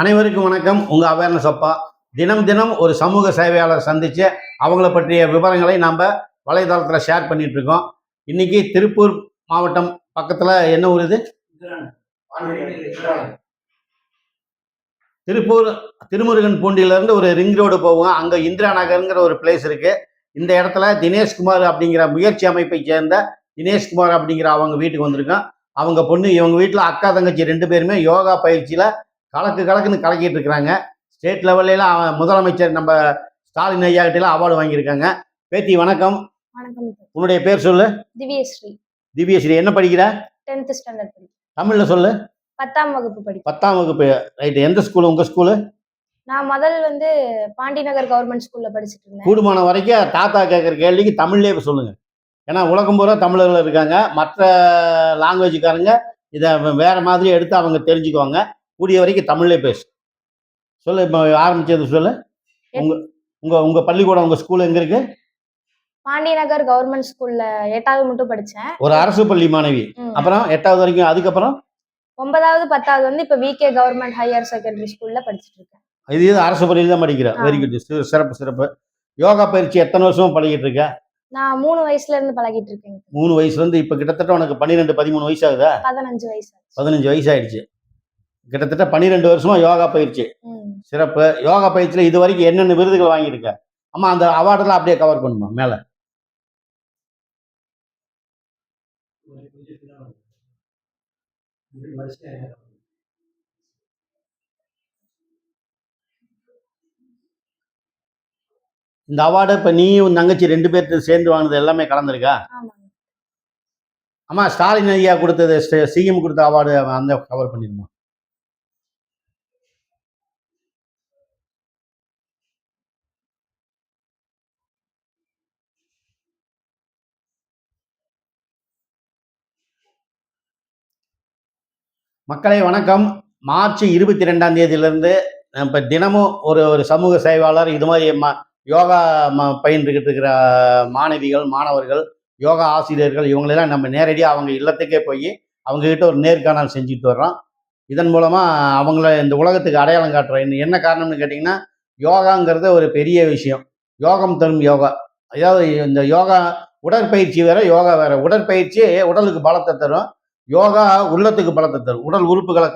அனைவருக்கும் வணக்கம். உங்கள் அவேர்னஸ் அப்பா தினம் தினம் ஒரு சமூக சேவையாளர் சந்தித்து அவங்கள பற்றிய விவரங்களை நாம் வலைதளத்தில் ஷேர் பண்ணிட்டு இருக்கோம். இன்னைக்கு திருப்பூர் மாவட்டம் பக்கத்தில் என்ன ஊர் இது? திருப்பூர் திருமுருகன் பூண்டியிலேருந்து ஒரு ரிங் ரோடு போவோம். அங்கே இந்திரா நகருங்கிற ஒரு பிளேஸ் இருக்குது. இந்த இடத்துல தினேஷ்குமார் அப்படிங்கிற முயற்சி அமைப்பை சேர்ந்த தினேஷ்குமார் அப்படிங்கிற அவங்க வீட்டுக்கு வந்திருக்கோம். அவங்க பொண்ணு இவங்க வீட்டில் அக்கா தங்கச்சி 2 பேருமே யோகா பயிற்சியில் கலக்குன்னு கலக்கிட்டு இருக்கிறாங்க. ஸ்டேட் லெவல்லாம் முதலமைச்சர் நம்ம ஸ்டாலின் ஐயா கிட்ட அவார்டு வாங்கியிருக்காங்க. பேத்தி வணக்கம். வணக்கம். உன்னுடைய பேர் சொல்லு. திவ்யஸ்ரீ. திவ்யஸ்ரீ என்ன படிக்கிற? 10th ஸ்டாண்டர்ட் படிக்கிறேன். தமிழ்ல சொல்லு. 10ஆம் வகுப்பு படிக்கிறேன். 10ஆம் வகுப்பு. ரைட். எந்த ஸ்கூல் உங்க ஸ்கூலு? நான் முதல்ல பாண்டி நகர் கவர்மெண்ட் ஸ்கூல்ல படிச்சுட்டு இருந்தேன். கூடுமான வரைக்கும் தாத்தா கேட்குற கேள்விக்கு தமிழ்லேயே சொல்லுங்க. ஏன்னா உலகம் பூரா தமிழர்கள் இருக்காங்க. மற்ற லாங்குவேஜுக்காரங்க இதை வேற மாதிரி எடுத்து அவங்க தெரிஞ்சுக்குவாங்க. கூடிய வரைக்கும் தமிழ்லே பேசு. சொல்லு. இப்போ ஆரம்பிச்சது சொல்லு. உங்க உங்க உங்க பள்ளிக்கூடம் உங்க ஸ்கூல் எங்க இருக்கு? பாண்டி நகர் கவர்மெண்ட் ஸ்கூல்ல 8வது மட்டும் படிச்சேன். ஒரு அரசு பள்ளி மாணவி. அப்புறம் 8வது வரைக்கும். அதுக்கப்புறம் 9வது 10வது இப்ப விகே கவர்மெண்ட் ஹையர் செகண்டரி ஸ்கூல்ல படிச்சுட்டு இருக்கேன். இது அரசு பள்ளியில் தான் படிக்கிறேன். Very good. சிறப்பு. யோகா பயிற்சி எத்தனை வருஷமா பழகிட்டு இருக்க? நான் 3 வயசுல இருந்து பழகிட்டு இருக்கேன். 3 வயசுல இருந்து இப்ப கிட்டத்தட்ட உனக்கு 12 13 வயசு ஆகுதா? 15 வயசு. 15 வயசு ஆயிடுச்சு. கிட்டத்தட்ட 12 வருஷமா யோகா பயிற்சி. சிறப்பு. யோகா பயிற்சியில இது வரைக்கும் என்னென்ன விருதுகள் வாங்கியிருக்க? ஆமா, அந்த அவார்டெல்லாம் அப்படியே கவர் பண்ணுமா மேல? இந்த அவார்டு இப்ப நீயும் தங்கச்சி 2 பேர்த்து சேர்ந்து வாங்கினது எல்லாமே கலந்துருக்கா? ஆமா, ஸ்டாலின் ஐயா கொடுத்தது, சிஎம் கொடுத்த அவார்டு அந்த கவர் பண்ணிருமா? மக்களை வணக்கம். மார்ச் 22ஆம் தேதியிலிருந்து இப்போ தினமும் ஒரு சமூக சேவையாளர் இது மாதிரி யோகா பயின்றுக்கிட்டு இருக்கிற மாணவிகள், மாணவர்கள், யோகா ஆசிரியர்கள் இவங்களெல்லாம் நம்ம நேரடியாக அவங்க இல்லத்துக்கே போய் அவங்கக்கிட்ட ஒரு நேர்காணல் செஞ்சுட்டு வர்றோம். இதன் மூலமாக அவங்கள இந்த உலகத்துக்கு அடையாளம் காட்டுறோம். என்ன காரணம்னு கேட்டிங்கன்னா, யோகாங்கிறது ஒரு பெரிய விஷயம். யோகம் தரும் யோகா. அதாவது இந்த யோகா உடற்பயிற்சி வேற, யோகா வேற. உடற்பயிற்சி உடலுக்கு பலத்தை தரும். யோகா உள்ளத்துக்கு பலத்தை தரும். உடல் உறுப்புகளை